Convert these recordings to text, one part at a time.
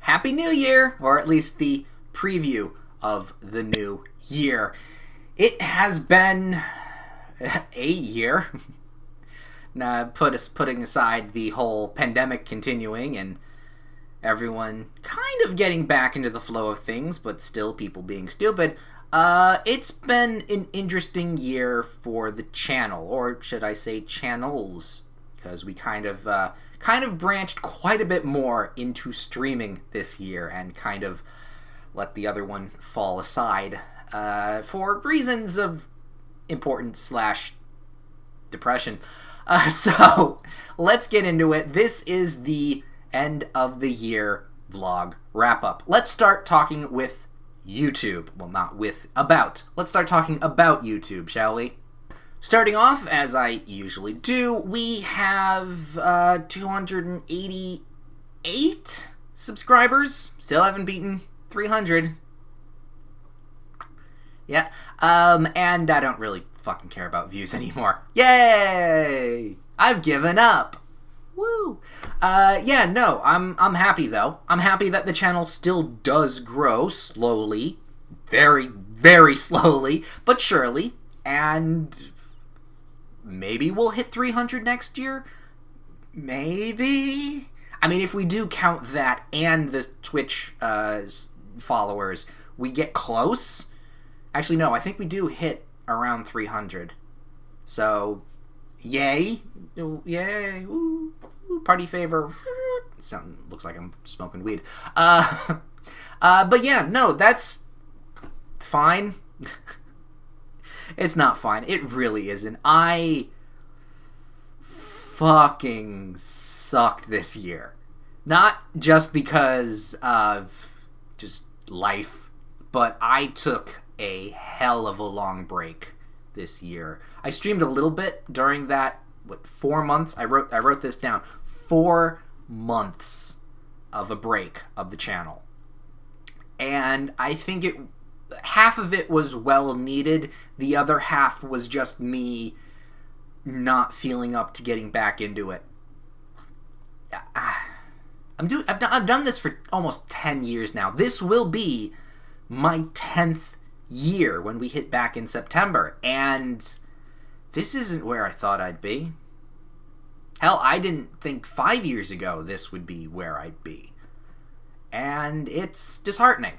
Happy New Year, or at least the preview of the new year. It has been a year. Now, putting aside the whole pandemic continuing and everyone kind of getting back into the flow of things, but still people being stupid. It's been an interesting year for the channel, or should I say channels, because we kind of branched quite a bit more into streaming this year and kind of let the other one fall aside for reasons of importance / depression. So let's get into it. This is the end of the year vlog wrap up. Let's start talking with YouTube. Well, not with, about. Let's start talking about YouTube, shall we? Starting off, as I usually do, we have 288 subscribers. Still haven't beaten 300. Yeah. And I don't really fucking care about views anymore. Yay! I've given up. Woo! Yeah, no, I'm happy though. I'm happy that the channel still does grow slowly. Very, very slowly, but surely. And maybe we'll hit 300 next year? Maybe? I mean, if we do count that and the Twitch followers, we get close. Actually, no, I think we do hit around 300. So, yay. Yay. Woo. Party favor. Looks like I'm smoking weed. But yeah, no, that's fine. It's not fine. It really isn't. I fucking sucked this year. Not just because of just life, but I took a hell of a long break this year. I streamed a little bit during that 4 months. I wrote this down. 4 months of a break of the channel. And I think half of it was well needed. The other half was just me not feeling up to getting back into it. I've done this for almost 10 years now. This will be my 10th year when we hit back in September, and this isn't where I thought I'd be. Hell, I didn't think 5 years ago this would be where I'd be. And it's disheartening.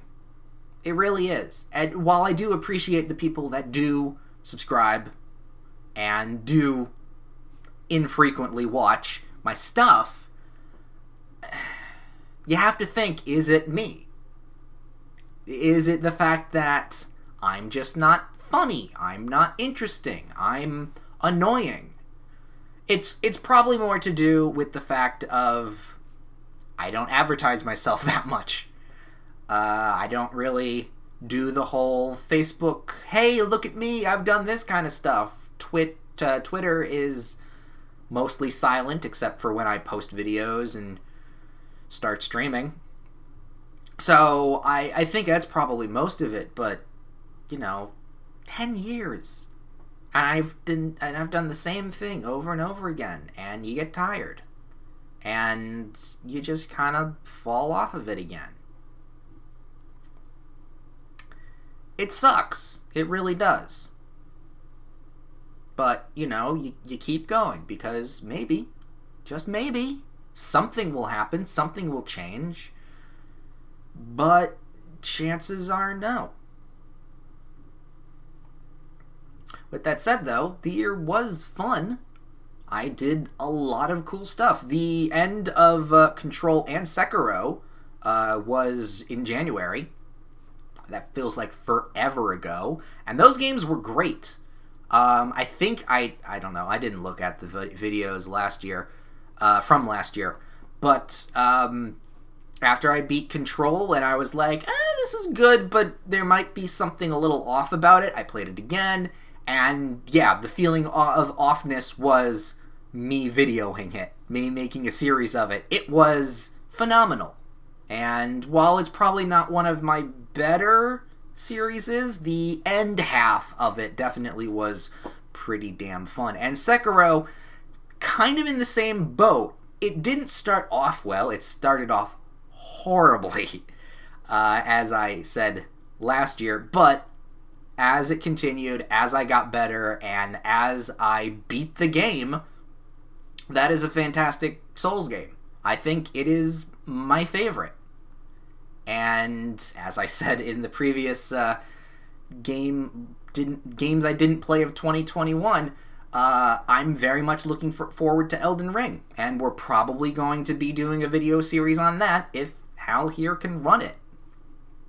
It really is. And while I do appreciate the people that do subscribe and do infrequently watch my stuff, you have to think, is it me? Is it the fact that I'm just not funny? I'm not interesting? I'm annoying? It's probably more to do with the fact of I don't advertise myself that much. I don't really do the whole Facebook, hey, look at me, I've done this kind of stuff. Twitter is mostly silent, except for when I post videos and start streaming. So I think that's probably most of it, but, 10 years. And I've done the same thing over and over again, and you get tired. And you just kind of fall off of it again. It sucks. It really does. But, you keep going, because maybe, just maybe, something will happen, something will change. But chances are no. With that said, though, the year was fun. I did a lot of cool stuff. The end of Control and Sekiro was in January. That feels like forever ago. And those games were great. I think, I don't know, I didn't look at the videos last year, from last year. But after I beat Control and I was like, this is good, but there might be something a little off about it, I played it again. And yeah, the feeling of offness was me videoing it, me making a series of it. It was phenomenal. And while it's probably not one of my better series, the end half of it definitely was pretty damn fun. And Sekiro, kind of in the same boat. It didn't start off well. It started off horribly, as I said last year, but as it continued, as I got better, and as I beat the game, that is a fantastic Souls game. I think it is my favorite. And as I said in the previous games I didn't play of 2021, I'm very much looking forward to Elden Ring, and we're probably going to be doing a video series on that if Hal here can run it.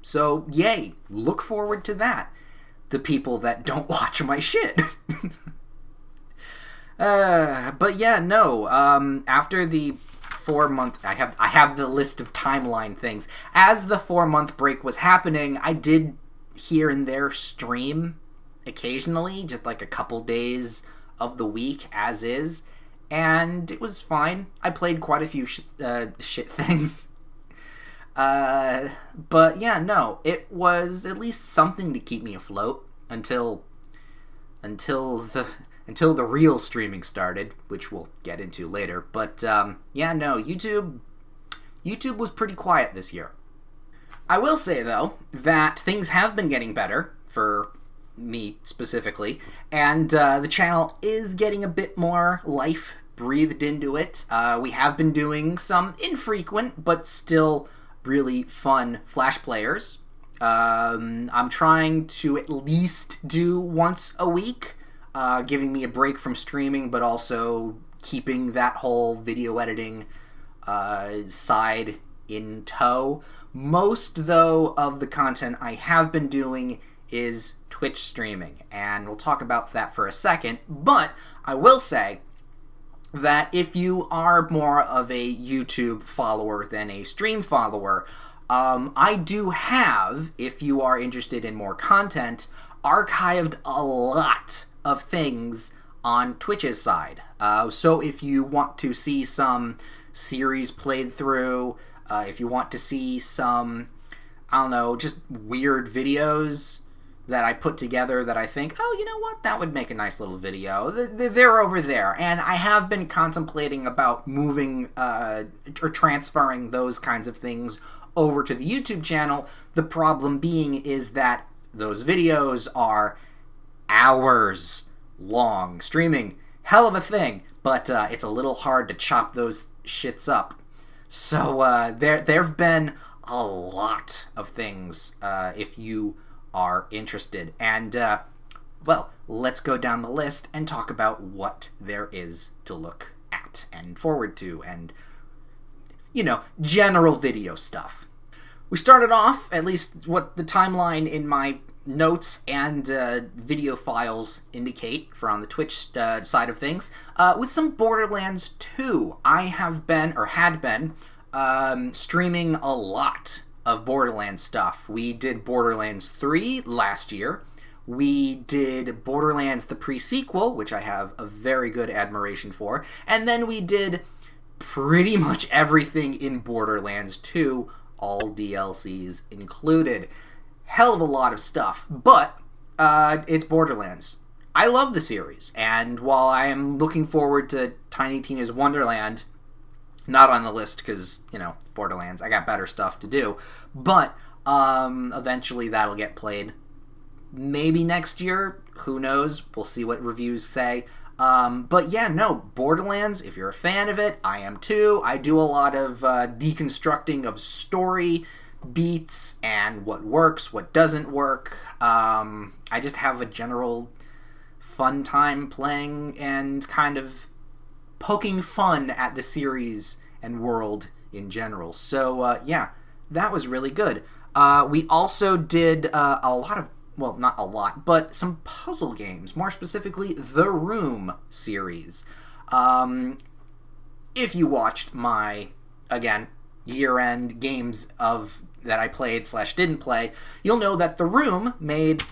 So, yay, look forward to that. The people that don't watch my shit. But yeah, no, after the 4-month, I have the list of timeline things. As the 4-month break was happening, I did here and there stream occasionally, just like a couple days of the week as is, and it was fine. I played quite a few shit things. But yeah, no, it was at least something to keep me afloat until the real streaming started, which we'll get into later. But yeah, no, YouTube was pretty quiet this year. I will say, though, that things have been getting better for me specifically, and the channel is getting a bit more life breathed into it. We have been doing some infrequent but still really fun Flash players. I'm trying to at least do once a week, giving me a break from streaming, but also keeping that whole video editing side in tow. Most, though, of the content I have been doing is Twitch streaming, and we'll talk about that for a second, but I will say that if you are more of a YouTube follower than a stream follower, I do have, if you are interested in more content, archived a lot of things on Twitch's side. So if you want to see some series played through, if you want to see some, I don't know, just weird videos that I put together that I think, oh, you know what, that would make a nice little video. They're over there. And I have been contemplating about moving or transferring those kinds of things over to the YouTube channel. The problem being is that those videos are hours long. Streaming, hell of a thing, but it's a little hard to chop those shits up. So there've been a lot of things if you are interested. And, well, let's go down the list and talk about what there is to look at and forward to and, you know, general video stuff. We started off, at least what the timeline in my notes and video files indicate for on the Twitch side of things, with some Borderlands 2. I have been, or had been, streaming a lot of Borderlands stuff. We did Borderlands 3 last year. We did Borderlands the pre-sequel, which I have a very good admiration for. And then we did pretty much everything in Borderlands 2, all DLCs included. Hell of a lot of stuff, but it's Borderlands. I love the series, and while I am looking forward to Tiny Tina's Wonderland, not on the list because, you know, Borderlands, I got better stuff to do, but eventually that'll get played. Maybe next year, who knows, we'll see what reviews say. But yeah, no, Borderlands, if you're a fan of it, I am too. I do a lot of deconstructing of story beats and what works, what doesn't work. I just have a general fun time playing and kind of poking fun at the series and world in general. So, yeah, that was really good. We also did a lot of, well, not a lot, but some puzzle games, more specifically The Room series. If you watched my, again, year-end games of that I played / didn't play, you'll know that The Room made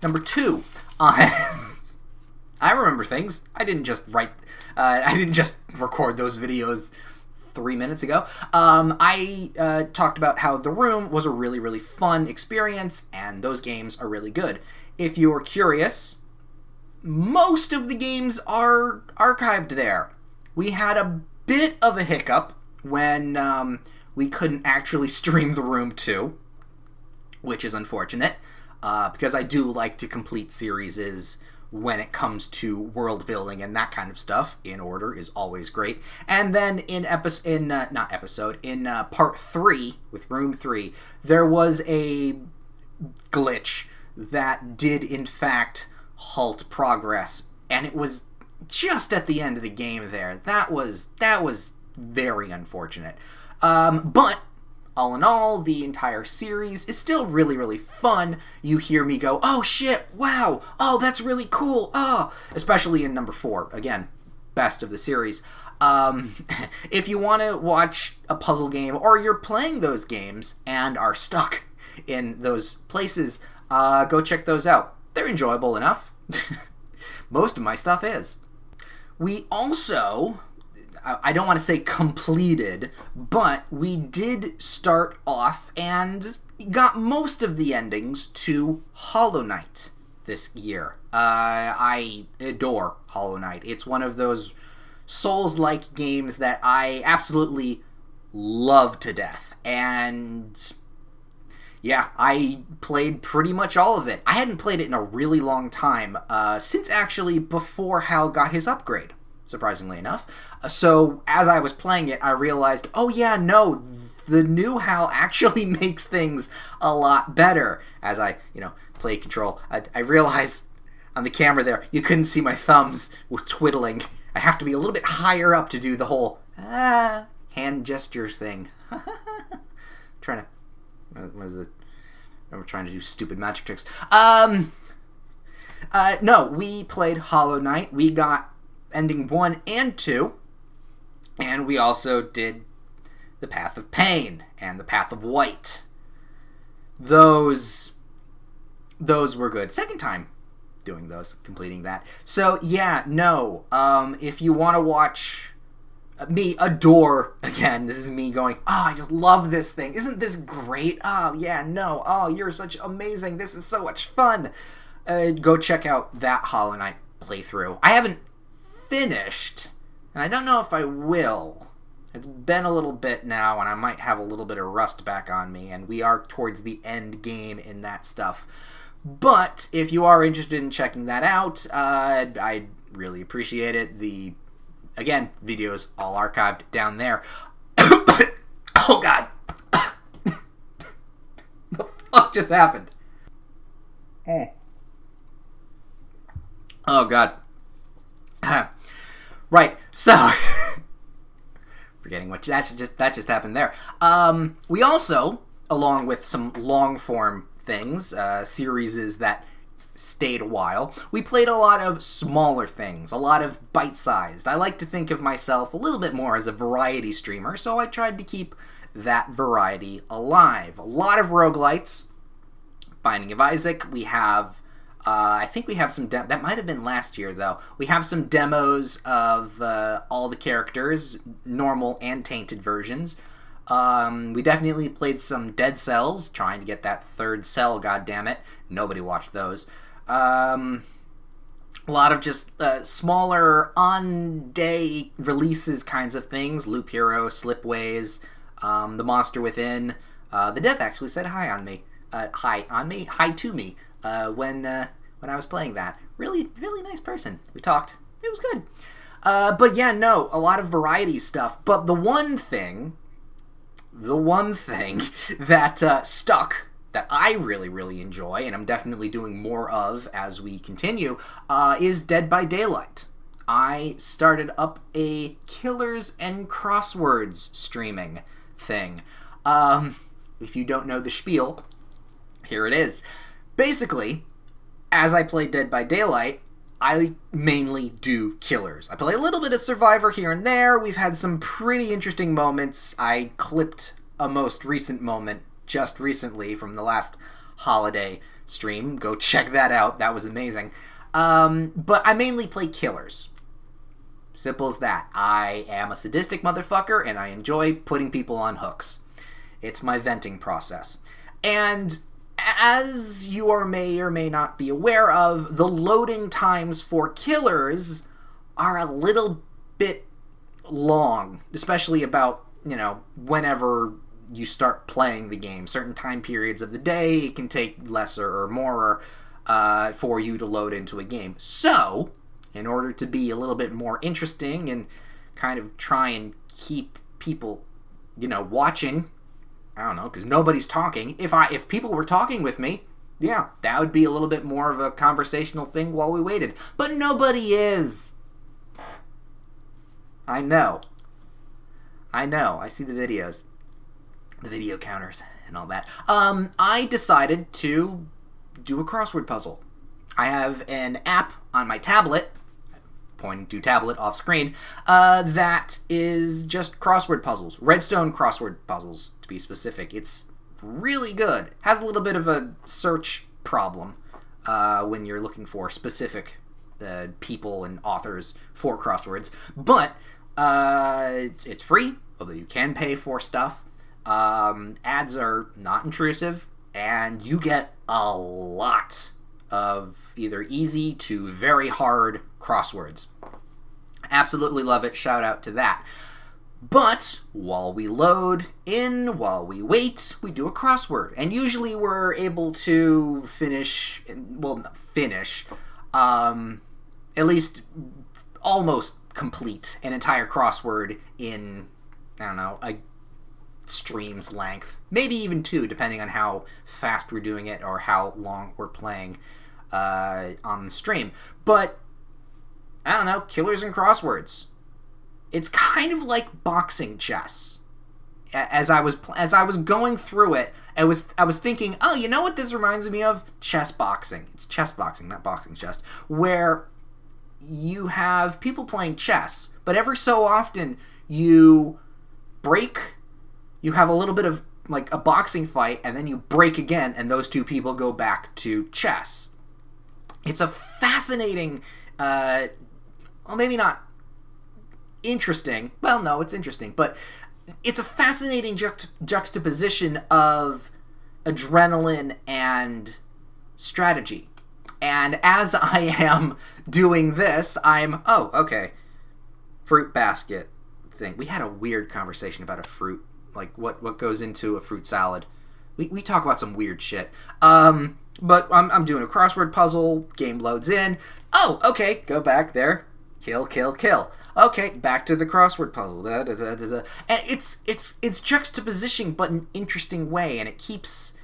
number 2 on... I remember things. I didn't just record those videos 3 minutes ago. I talked about how The Room was a really, really fun experience, and those games are really good. If you are curious, most of the games are archived there. We had a bit of a hiccup when we couldn't actually stream The Room 2, which is unfortunate, because I do like to complete series when it comes to world building and that kind of stuff. In order is always great. And then in part 3 with Room 3, there was a glitch that did in fact halt progress, and it was just at the end of the game there. That was very unfortunate. But all in all, the entire series is still really, really fun. You hear me go, oh shit, wow, oh that's really cool, oh, especially in number 4. Again, best of the series. If you want to watch a puzzle game, or you're playing those games and are stuck in those places, go check those out. They're enjoyable enough. Most of my stuff is. We also, I don't want to say completed, but we did start off and got most of the endings to Hollow Knight this year. I adore Hollow Knight. It's one of those Souls-like games that I absolutely love to death. And yeah, I played pretty much all of it. I hadn't played it in a really long time, since actually before Hal got his upgrade, surprisingly enough. So as I was playing it, I realized, oh yeah, no, the new Hal actually makes things a lot better. As I, play Control, I realized on the camera there, you couldn't see my thumbs with twiddling. I have to be a little bit higher up to do the whole hand gesture thing. Trying to... What is it? I'm trying to do stupid magic tricks. No, we played Hollow Knight. We got ending 1 and 2. And we also did The Path of Pain and The Path of White. Those were good. Second time doing those, completing that. So, yeah, no. If you want to watch me adore, again, this is me going, oh, I just love this thing. Isn't this great? Oh, yeah, no. Oh, you're such amazing. This is so much fun. Go check out that Hollow Knight playthrough. I haven't finished, and I don't know if I will. It's been a little bit now, and I might have a little bit of rust back on me, and we are towards the end game in that stuff. But if you are interested in checking that out, I'd really appreciate it. Again, videos all archived down there. Oh, God. The fuck just happened? Oh, God. Right, so... forgetting what... That just happened there. We also, along with some long-form things, series that stayed a while, we played a lot of smaller things, a lot of bite-sized. I like to think of myself a little bit more as a variety streamer, so I tried to keep that variety alive. A lot of roguelites. Binding of Isaac. We have, I think we have some, that might have been last year though. We have some demos of all the characters, normal and tainted versions. We definitely played some Dead Cells, trying to get that third cell, goddammit. Nobody watched those. A lot of just smaller on-day releases kinds of things. Loop Hero, Slipways, The Monster Within. The dev actually said hi to me when I was playing that. Really, really nice person. We talked. It was good. But yeah, no, a lot of variety stuff. But the one thing that stuck, that I really, really enjoy, and I'm definitely doing more of as we continue, is Dead by Daylight. I started up a Killers and Crosswords streaming thing. If you don't know the spiel, here it is. Basically, as I play Dead by Daylight, I mainly do killers. I play a little bit of Survivor here and there. We've had some pretty interesting moments. I clipped a most recent moment just recently from the last holiday stream. Go check that out. That was amazing. But I mainly play killers. Simple as that. I am a sadistic motherfucker, and I enjoy putting people on hooks. It's my venting process. And as you may or may not be aware of, the loading times for killers are a little bit long, especially about, whenever you start playing the game. Certain time periods of the day, it can take lesser or more for you to load into a game. So, in order to be a little bit more interesting and kind of try and keep people, watching, I don't know, because nobody's talking. If people were talking with me, yeah, that would be a little bit more of a conversational thing while we waited. But nobody is. I know. I see the videos. The video counters and all that. I decided to do a crossword puzzle. I have an app on my tablet, pointing to tablet off screen, that is just crossword puzzles. Redstone crossword puzzles, to be specific. It's really good. Has a little bit of a search problem when you're looking for specific people and authors for crosswords. But it's free, although you can pay for stuff. Ads are not intrusive, and you get a lot of either easy to very hard crosswords. Absolutely love it. Shout out to that. But while we load in, while we wait, we do a crossword. And usually we're able to finish, at least almost complete an entire crossword in, a stream's length. Maybe even 2, depending on how fast we're doing it or how long we're playing on the stream. But, I don't know, killers and crosswords. It's kind of like boxing chess. As I was going through it, I was thinking, oh, you know what this reminds me of? Chess boxing. It's chess boxing, not boxing chess. Where you have people playing chess, but every so often you break, you have a little bit of like a boxing fight, and then you break again, and those two people go back to chess. It's a fascinating, well, maybe not interesting. Well, no, it's interesting, but it's a fascinating juxtaposition of adrenaline and strategy. And as I am doing this, okay, fruit basket thing. We had a weird conversation about a fruit, like what goes into a fruit salad. We talk about some weird shit. But I'm doing a crossword puzzle, game loads in. Oh, okay, go back there. Kill. Okay, back to the crossword puzzle. And it's juxtaposition, but in an interesting way, and it keeps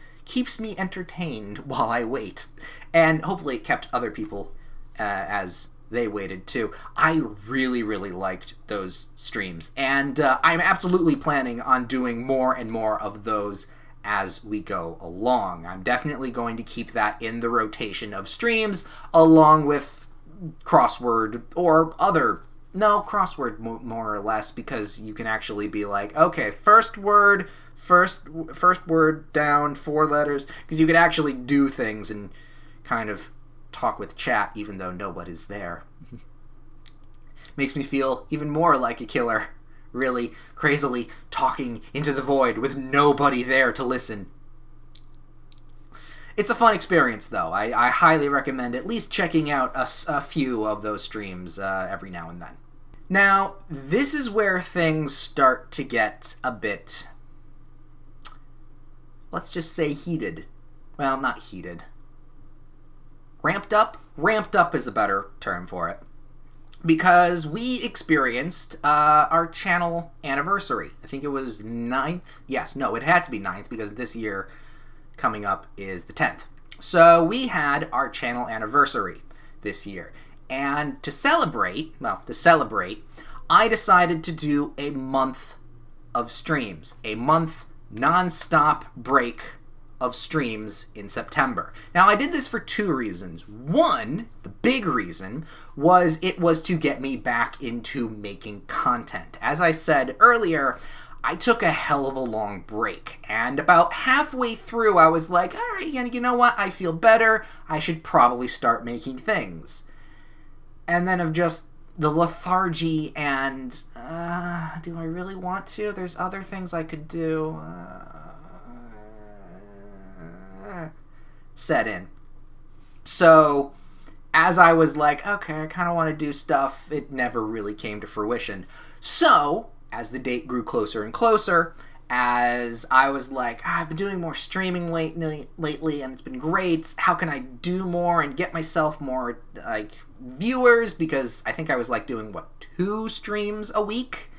me entertained while I wait. And hopefully it kept other people as they waited too. I really, really liked those streams, and I'm absolutely planning on doing more and more of those as we go along. I'm definitely going to keep that in the rotation of streams, along with crossword or other. No, crossword more or less, because you can actually be like, okay, first word down, 4 letters, because you could actually do things and kind of talk with chat even though nobody's there. Makes me feel even more like a killer, really crazily talking into the void with nobody there to listen. It's a fun experience, though. I highly recommend at least checking out a few of those streams every now and then. Now, this is where things start to get a bit, let's just say heated. Well, not heated. Ramped up? Ramped up is a better term for it. Because we experienced our channel anniversary. I think it was 9th. Yes, no, it had to be 9th because this year coming up is the 10th. So we had our channel anniversary this year. And to celebrate, I decided to do a month of streams. A month non-stop break of streams in September. Now, I did this for 2 reasons. One, the big reason, was it was to get me back into making content. As I said earlier, I took a hell of a long break, and about halfway through, I was like, all right, you know what? I feel better. I should probably start making things. And then of just the lethargy and, do I really want to? There's other things I could do. Set in. So, as I was like, okay, I kind of want to do stuff, it never really came to fruition. So, as the date grew closer and closer, as I was like, I've been doing more streaming lately, and it's been great. How can I do more and get myself more, viewers? Because I think I was, doing, 2 streams a week?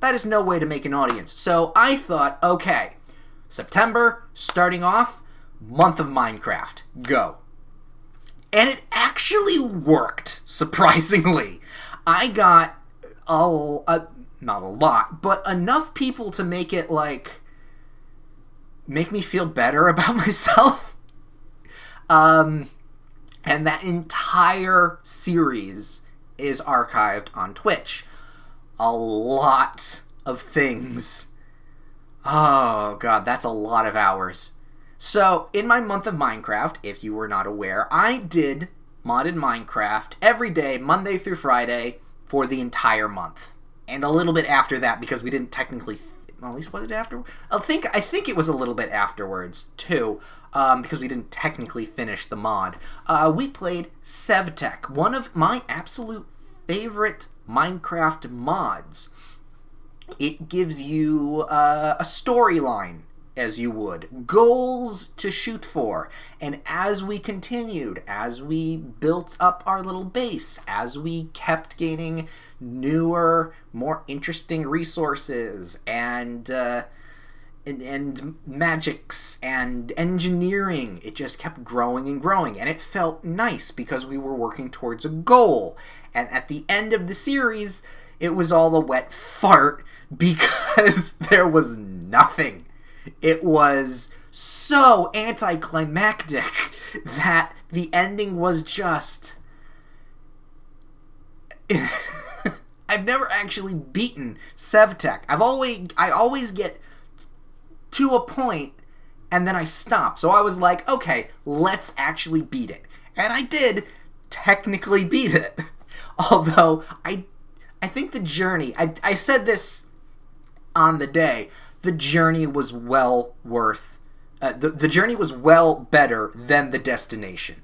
That is no way to make an audience. So I thought, okay, September, starting off, month of Minecraft, go. And it actually worked, surprisingly. I got not a lot, but enough people to make it, make me feel better about myself. And that entire series is archived on Twitch. A lot of things. Oh, God, that's a lot of hours. So, in my month of Minecraft, if you were not aware, I did modded Minecraft every day, Monday through Friday, for the entire month. And a little bit after that, because we didn't technically... Well, at least was it after? I think it was a little bit afterwards, too, because we didn't technically finish the mod. We played Sevtech, one of my absolute favorite Minecraft mods. It gives you a storyline, as you would, goals to shoot for, and as we continued, as we built up our little base, as we kept gaining newer, more interesting resources, and magics, and engineering, it just kept growing and growing, and it felt nice because we were working towards a goal, and at the end of the series, it was all a wet fart because there was nothing. It was so anticlimactic that the ending was just... I've never actually beaten Sevtech. I always get to a point and then I stop. So I was like, okay, let's actually beat it. And I did technically beat it. Although I think the journey, I said this on the day, the journey was well worth... the journey was well better than the destination.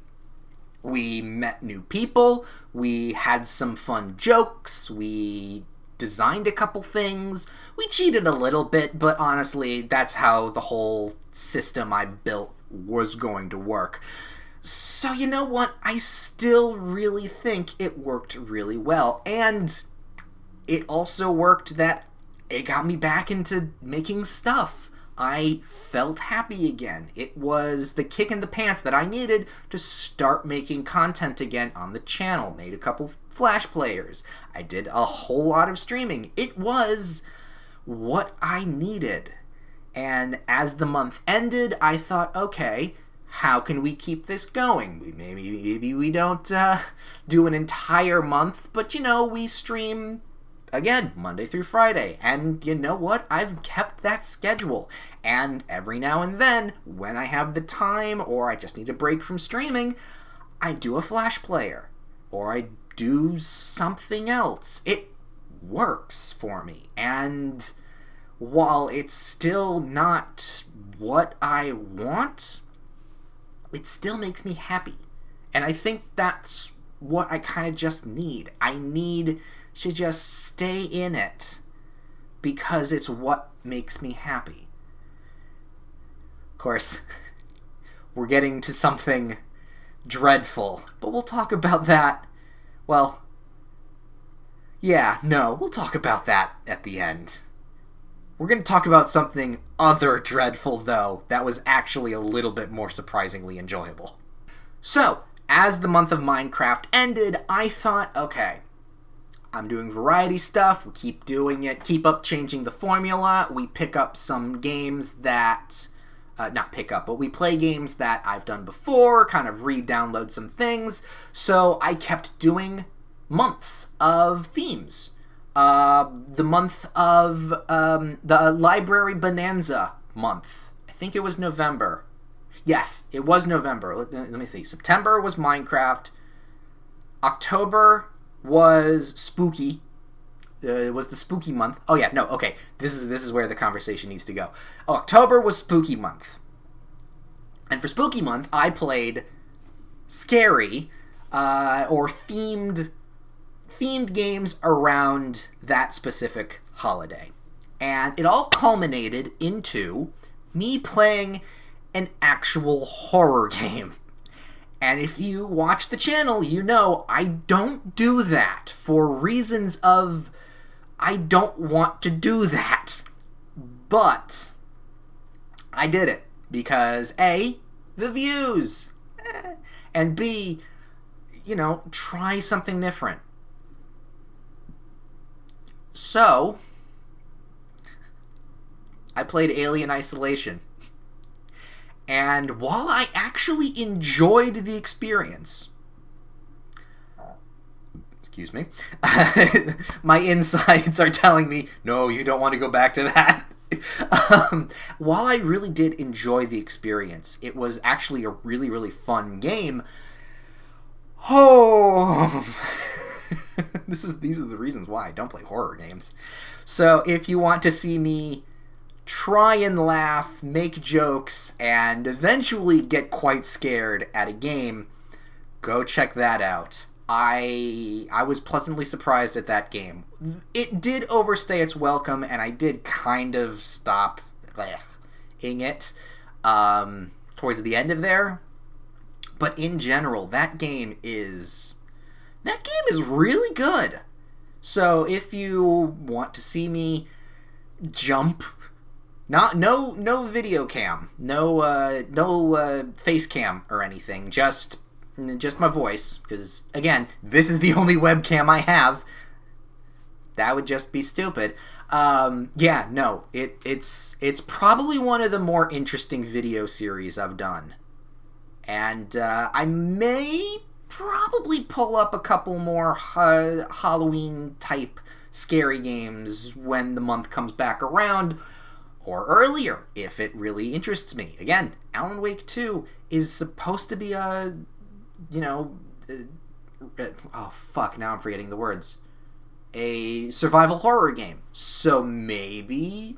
We met new people, we had some fun jokes, we designed a couple things, we cheated a little bit, but honestly, that's how the whole system I built was going to work. So you know what? I still really think it worked really well, and it also worked that it got me back into making stuff. I felt happy again. It was the kick in the pants that I needed to start making content again on the channel. Made a couple Flash players. I did a whole lot of streaming. It was what I needed. And as the month ended, I thought, okay, how can we keep this going? Maybe we don't do an entire month, but we stream... Again, Monday through Friday. And you know what? I've kept that schedule. And every now and then, when I have the time, or I just need a break from streaming, I do a Flash player. Or I do something else. It works for me. And while it's still not what I want, it still makes me happy. And I think that's what I kind of just need. I need to just stay in it because it's what makes me happy. Of course, we're getting to something dreadful, but we'll talk about that. Well, yeah, no, we'll talk about that at the end. We're going to talk about something other dreadful, though, that was actually a little bit more surprisingly enjoyable. So, as the month of Minecraft ended, I thought, okay, I'm doing variety stuff, we keep doing it, keep up changing the formula, we pick up some games that, not pick up, but we play games that I've done before, kind of re-download some things, so I kept doing months of themes. The month of, the Library Bonanza month, I think it was November. Yes, it was November, let me see, September was Minecraft, October was spooky. It was the spooky month. Oh yeah, no, okay. This is where the conversation needs to go. October was spooky month. And for spooky month, I played scary or themed themed games around that specific holiday. And it all culminated into me playing an actual horror game. And if you watch the channel, you know I don't do that for reasons of I don't want to do that. But I did it because A, the views, and B, try something different. So, I played Alien Isolation. And while I actually enjoyed the experience, excuse me, my insides are telling me, no, you don't want to go back to that. While I really did enjoy the experience, it was actually a really, really fun game. Oh, these are the reasons why I don't play horror games. So if you want to see me try and laugh, make jokes, and eventually get quite scared at a game, go check that out. I was pleasantly surprised at that game. It did overstay its welcome, and I did kind of stop ing it towards the end of there. But in general, that game is really good. So if you want to see me jump, no video cam, no face cam or anything, just my voice, because again, this is the only webcam I have. That would just be stupid. It's probably one of the more interesting video series I've done. And I may probably pull up a couple more Halloween-type scary games when the month comes back around, or earlier, if it really interests me. Again, Alan Wake 2 is supposed to be a, now I'm forgetting the words. A survival horror game. So maybe,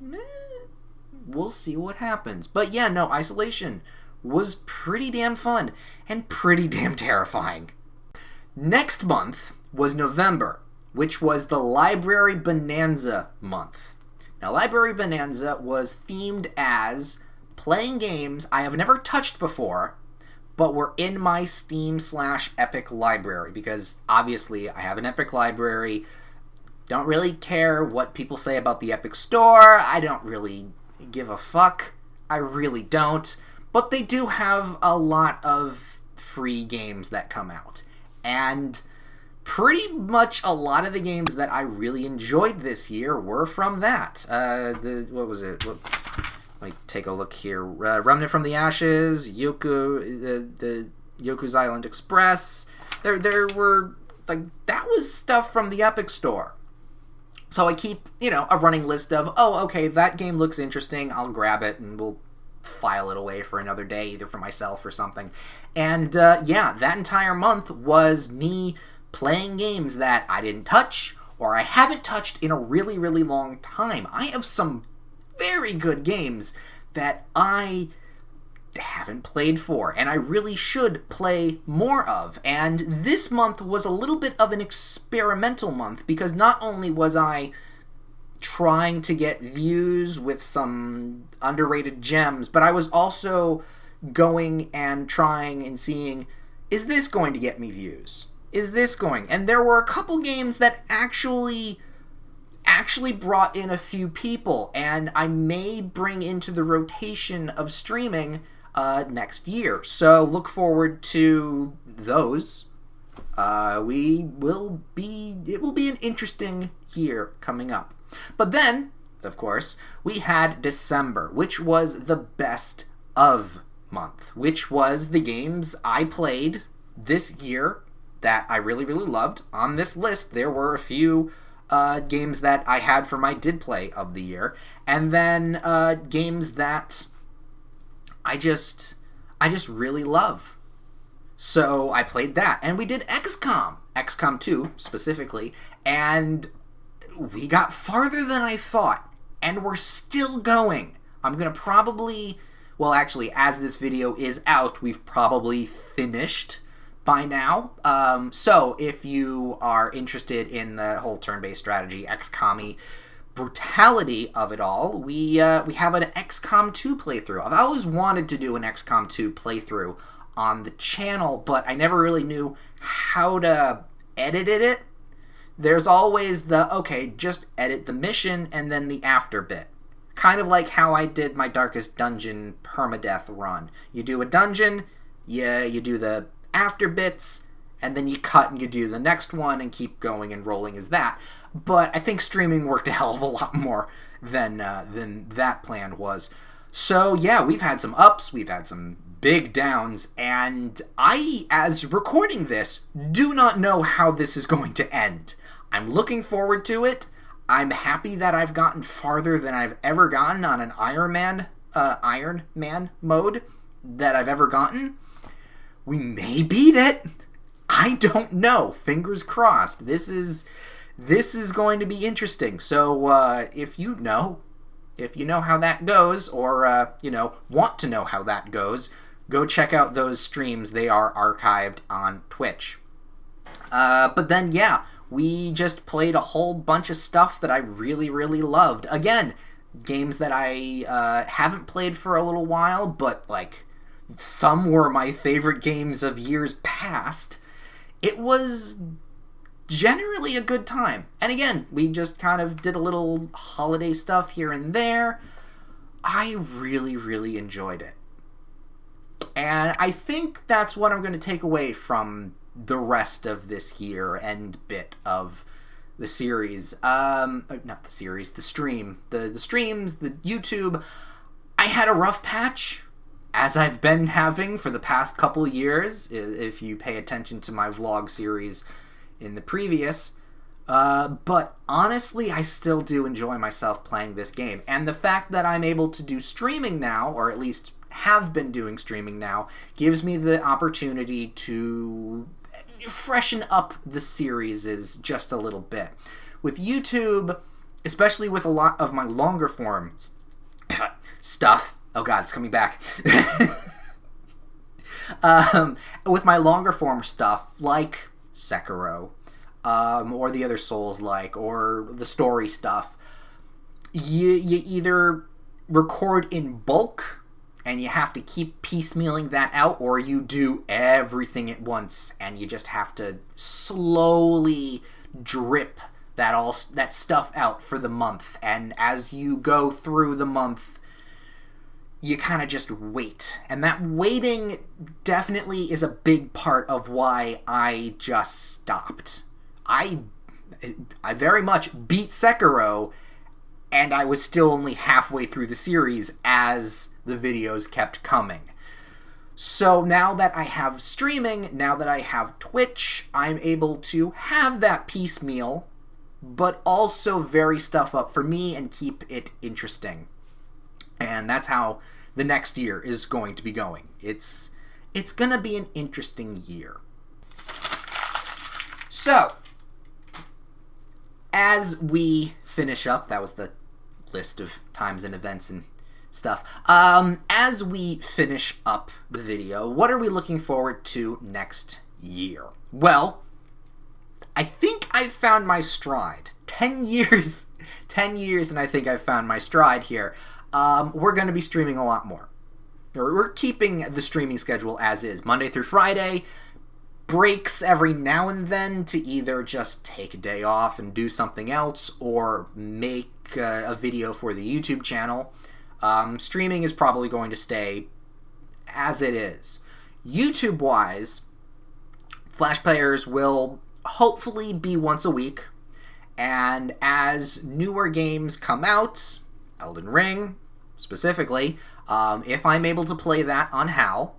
we'll see what happens. But yeah, no, Isolation was pretty damn fun and pretty damn terrifying. Next month was November, which was the Library Bonanza month. Now, Library Bonanza was themed as playing games I have never touched before, but were in my Steam/Epic library, because obviously I have an Epic library. Don't really care what people say about the Epic Store. I don't really give a fuck. I really don't. But they do have a lot of free games that come out. And pretty much a lot of the games that I really enjoyed this year were from that. What was it? Let me take a look here. Remnant from the Ashes, the Yoku's Island Express. There were, that was stuff from the Epic Store. So I keep, a running list of, okay, that game looks interesting, I'll grab it and we'll file it away for another day, either for myself or something. And that entire month was me playing games that I didn't touch, or I haven't touched in a really, really long time. I have some very good games that I haven't played for, and I really should play more of. And this month was a little bit of an experimental month, because not only was I trying to get views with some underrated gems, but I was also going and trying and seeing, is this going to get me views? Is this going? And there were a couple games that actually brought in a few people, and I may bring into the rotation of streaming next year. So look forward to those. It will be an interesting year coming up. But then, of course, we had December, which was the best of month, which was the games I played this year that I really, really loved. On this list, there were a few games that I had for my did play of the year, and then games that I just really love. So I played that, and we did XCOM 2 specifically, and we got farther than I thought, and we're still going. I'm gonna probably, as this video is out, we've probably finished by now. So if you are interested in the whole turn-based strategy, XCOM-y brutality of it all, we have an XCOM 2 playthrough. I've always wanted to do an XCOM 2 playthrough on the channel, but I never really knew how to edit it. There's always okay, just edit the mission and then the after bit. Kind of like how I did my Darkest Dungeon permadeath run. You do a dungeon, you do the after bits, and then you cut and you do the next one and keep going and rolling as that. But I think streaming worked a hell of a lot more than that plan was. So yeah, we've had some ups, we've had some big downs, and I, as recording this, do not know how this is going to end. I'm looking forward to it. I'm happy that I've gotten farther than I've ever gotten on an Iron Man mode that I've ever gotten. We may beat it. I don't know. Fingers crossed. This is going to be interesting. So if you know how that goes, or want to know how that goes, go check out those streams. They are archived on Twitch. But then yeah, we just played a whole bunch of stuff that I really, really loved. Again, games that I haven't played for a little while, but like some were my favorite games of years past. It was generally a good time. And again, we just kind of did a little holiday stuff here and there. I really, really enjoyed it. And I think that's what I'm going to take away from the rest of this year and bit of the series. Not the series, the stream. The streams, the YouTube. I had a rough patch, as I've been having for the past couple years, if you pay attention to my vlog series in the previous. But honestly, I still do enjoy myself playing this game. And the fact that I'm able to do streaming now, or at least have been doing streaming now, gives me the opportunity to freshen up the series just a little bit. With YouTube, especially with a lot of my longer form stuff, oh god, it's coming back. With my longer form stuff, like Sekiro, or the other Souls-like, or the story stuff, you either record in bulk, and you have to keep piecemealing that out, or you do everything at once, and you just have to slowly drip that stuff out for the month. And as you go through the month, you kind of just wait. And that waiting definitely is a big part of why I just stopped. I very much beat Sekiro, and I was still only halfway through the series as the videos kept coming. So now that I have streaming, now that I have Twitch, I'm able to have that piecemeal, but also vary stuff up for me and keep it interesting. And that's how the next year is going to be going. It's going to be an interesting year. So, as we finish up, that was the list of times and events and stuff. As we finish up the video, what are we looking forward to next year? Well, I think I've found my stride. 10 years and I think I've found my stride here. We're going to be streaming a lot more. We're keeping the streaming schedule as is. Monday through Friday, breaks every now and then to either just take a day off and do something else, or make a video for the YouTube channel. Streaming is probably going to stay as it is. YouTube-wise, Flash Players will hopefully be once a week, and as newer games come out, Elden Ring specifically, if I'm able to play that on HAL,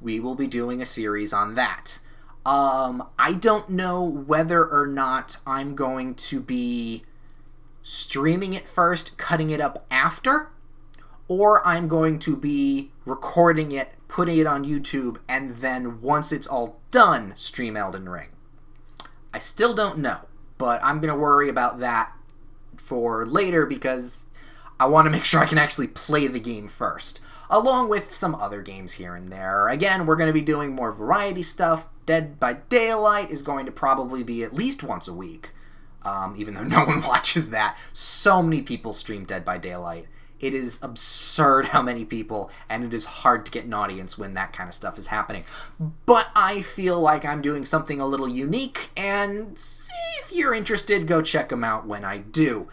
we will be doing a series on that. I don't know whether or not I'm going to be streaming it first, cutting it up after, or I'm going to be recording it, putting it on YouTube, and then once it's all done, stream Elden Ring. I still don't know, but I'm going to worry about that for later because I want to make sure I can actually play the game first, along with some other games here and there. Again, we're going to be doing more variety stuff, Dead by Daylight is going to probably be at least once a week, even though no one watches that. So many people stream Dead by Daylight. It is absurd how many people, and it is hard to get an audience when that kind of stuff is happening. But I feel like I'm doing something a little unique, and if you're interested, go check them out when I do.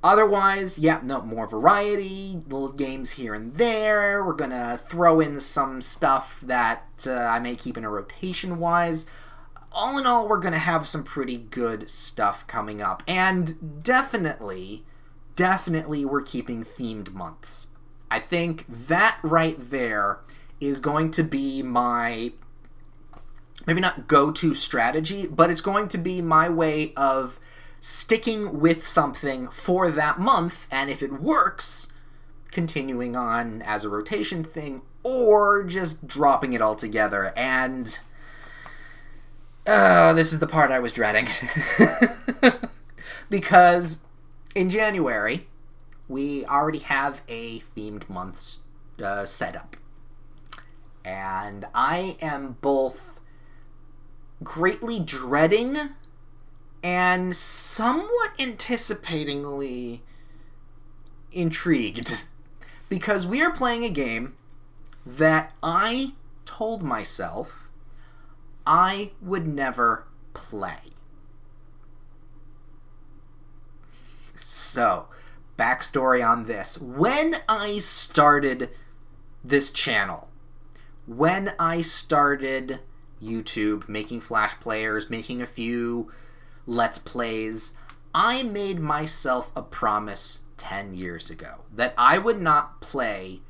Otherwise, more variety, little games here and there. We're gonna throw in some stuff that I may keep in a rotation-wise. All in all, we're gonna have some pretty good stuff coming up. And definitely we're keeping themed months. I think that right there is going to be my, maybe not go-to strategy, but it's going to be my way of sticking with something for that month, and if it works, continuing on as a rotation thing, or just dropping it all together. And this is the part I was dreading. Because in January, we already have a themed month set up. And I am both greatly dreading and somewhat anticipatingly intrigued. Because we are playing a game that I told myself I would never play. So, backstory on this. When I started this channel, when I started YouTube, making Flash players, making a few Let's Plays, I made myself a promise 10 years ago that I would not play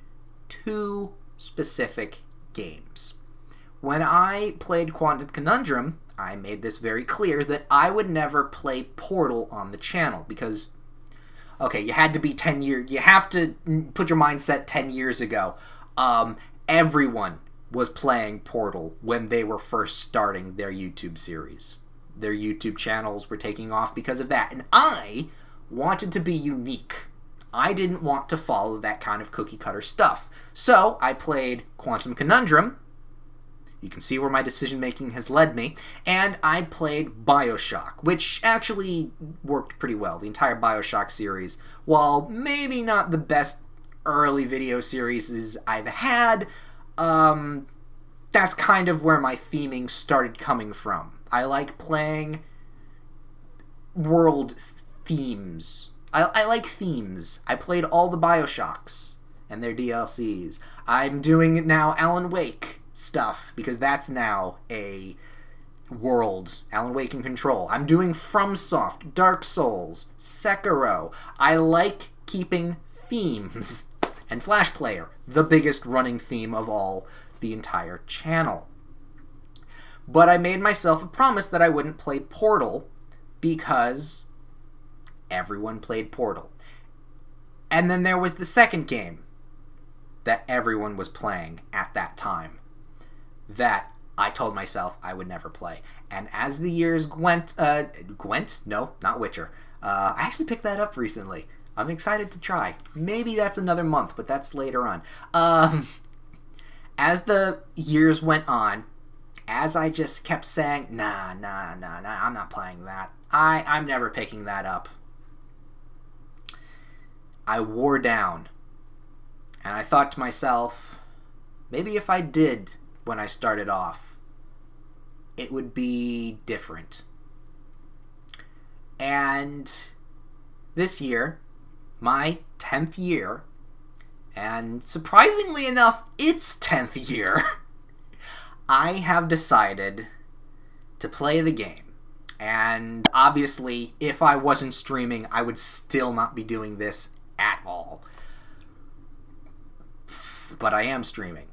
2 specific games. When I played Quantum Conundrum, I made this very clear that I would never play Portal on the channel because, okay, you had to be 10 years, you have to put your mindset 10 years ago. Everyone was playing Portal when they were first starting their YouTube series. Their YouTube channels were taking off because of that. And I wanted to be unique. I didn't want to follow that kind of cookie-cutter stuff. So I played Quantum Conundrum. You can see where my decision-making has led me. And I played BioShock, which actually worked pretty well. The entire BioShock series, while maybe not the best early video series I've had, that's kind of where my theming started coming from. I like playing world themes. I like themes. I played all the BioShocks and their DLCs. I'm doing now Alan Wake stuff because that's now a world. Alan Wake and Control. I'm doing FromSoft, Dark Souls, Sekiro. I like keeping themes. And Flash Player, the biggest running theme of all the entire channel. But I made myself a promise that I wouldn't play Portal because everyone played Portal. And then there was the second game that everyone was playing at that time that I told myself I would never play. And as the years went... No, not Witcher. I actually picked that up recently. I'm excited to try. Maybe that's another month, but that's later on. As the years went on, as I just kept saying, nah, I'm not playing that. I'm never picking that up. I wore down. And I thought to myself, maybe if I did when I started off, it would be different. And this year, my 10th year, and surprisingly enough, it's 10th year, I have decided to play the game. And obviously, if I wasn't streaming, I would still not be doing this at all. But I am streaming.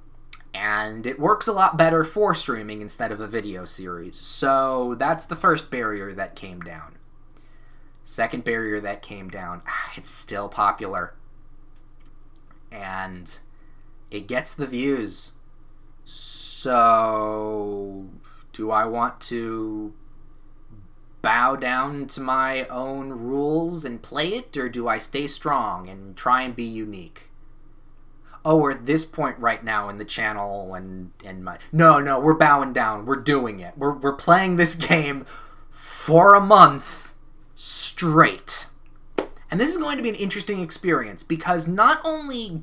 And it works a lot better for streaming instead of a video series. So that's the first barrier that came down. Second barrier that came down, it's still popular. And it gets the views. So, do I want to bow down to my own rules and play it, or do I stay strong and try and be unique? oh, we're at this point right now in the channel and my... No, we're bowing down. We're doing it. We're playing this game for a month straight. And this is going to be an interesting experience because not only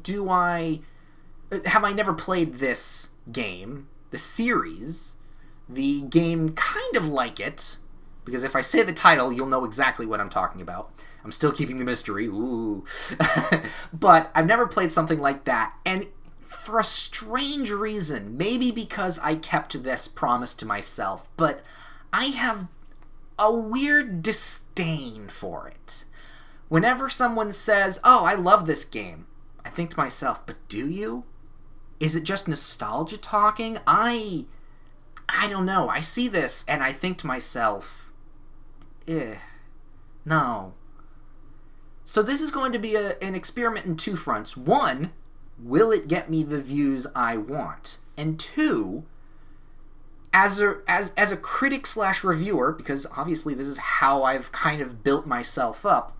have I never played this game, the series, the game kind of like it, because if I say the title, you'll know exactly what I'm talking about. I'm still keeping the mystery. Ooh. But I've never played something like that. And for a strange reason, maybe because I kept this promise to myself, but I have a weird disdain for it. Whenever someone says, oh, I love this game, I think to myself, but do you? Is it just nostalgia talking? I don't know. I see this and I think to myself, no. So this is going to be an experiment in two fronts. One, will it get me the views I want? And two, as a critic / reviewer, because obviously this is how I've kind of built myself up,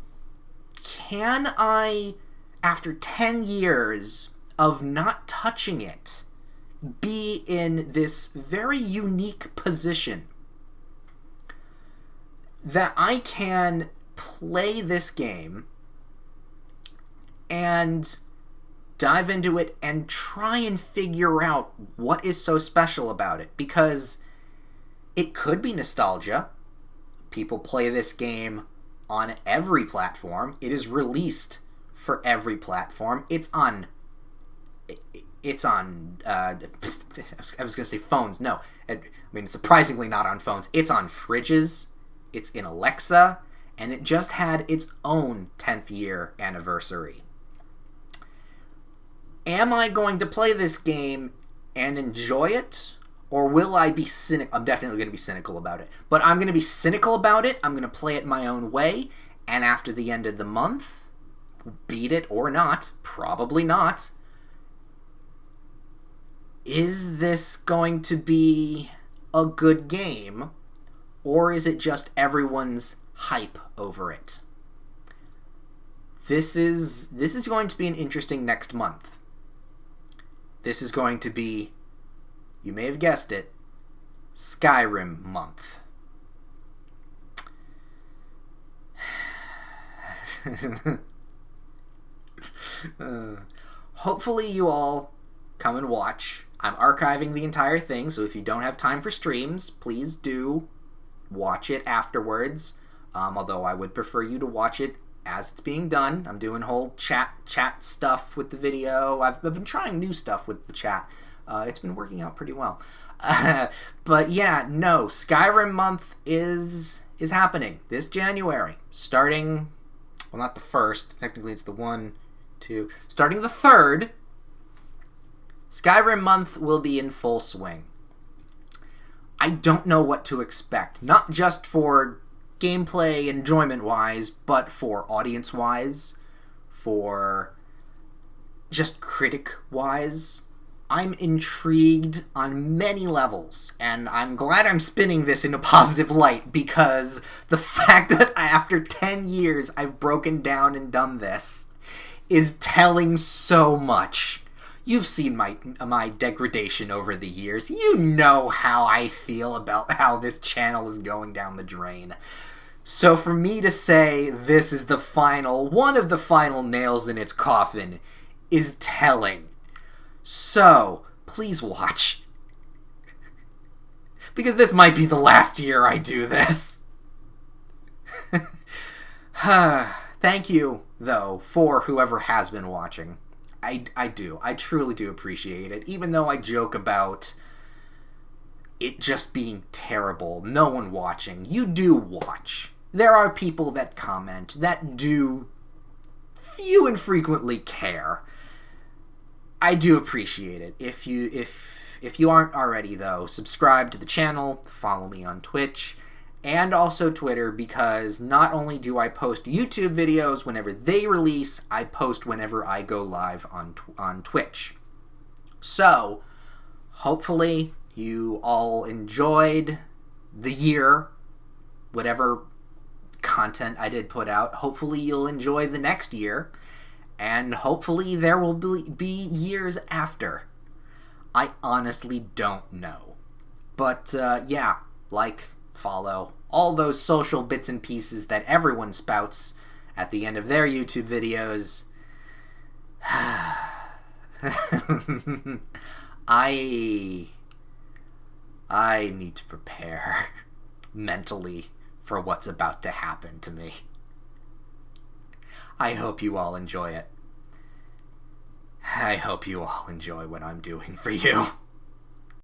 can I, after 10 years of not touching it, be in this very unique position that I can play this game and dive into it and try and figure out what is so special about it? Because it could be nostalgia. People play this game on every platform. It is released for every platform. It's on I was going to say phones. No. I mean, surprisingly not on phones. It's on fridges. It's in Alexa. And it just had its own 10th year anniversary. Am I going to play this game and enjoy it? Or will I be cynical? I'm definitely going to be cynical about it. But I'm going to be cynical about it. I'm going to play it my own way. And after the end of the month, beat it or not, probably not, is this going to be a good game? Or is it just everyone's hype over it? This is going to be an interesting next month. This is going to be, you may have guessed it, Skyrim Month. Hopefully you all come and watch. I'm archiving the entire thing, so if you don't have time for streams, please do watch it afterwards. Although I would prefer you to watch it as it's being done. I'm doing whole chat stuff with the video. I've been trying new stuff with the chat. It's been working out pretty well. But yeah, no, Skyrim Month is happening this January. Starting, well, not the 1st. Technically it's the 1, 2. Starting the 3rd, Skyrim Month will be in full swing. I don't know what to expect. Not just for gameplay enjoyment-wise, but for audience-wise, for just critic-wise. I'm intrigued on many levels, and I'm glad I'm spinning this in a positive light, because the fact that after 10 years I've broken down and done this is telling so much. You've seen my degradation over the years. You know how I feel about how this channel is going down the drain. So for me to say this is the final, one of the final nails in its coffin, is telling. So, please watch. Because this might be the last year I do this. Thank you, though, for whoever has been watching. I do. I truly do appreciate it. Even though I joke about it just being terrible, no one watching. You do watch. There are people that comment, that do few and frequently care. I do appreciate it. If you aren't already, though, subscribe to the channel, follow me on Twitch, and also Twitter, because not only do I post YouTube videos whenever they release, I post whenever I go live on Twitch. So, hopefully you all enjoyed the year, whatever content I did put out. Hopefully you'll enjoy the next year, And hopefully there will be years after. I honestly don't know. But, yeah, like, follow, all those social bits and pieces that everyone spouts at the end of their YouTube videos. I need to prepare mentally for what's about to happen to me. I hope you all enjoy it. I hope you all enjoy what I'm doing for you.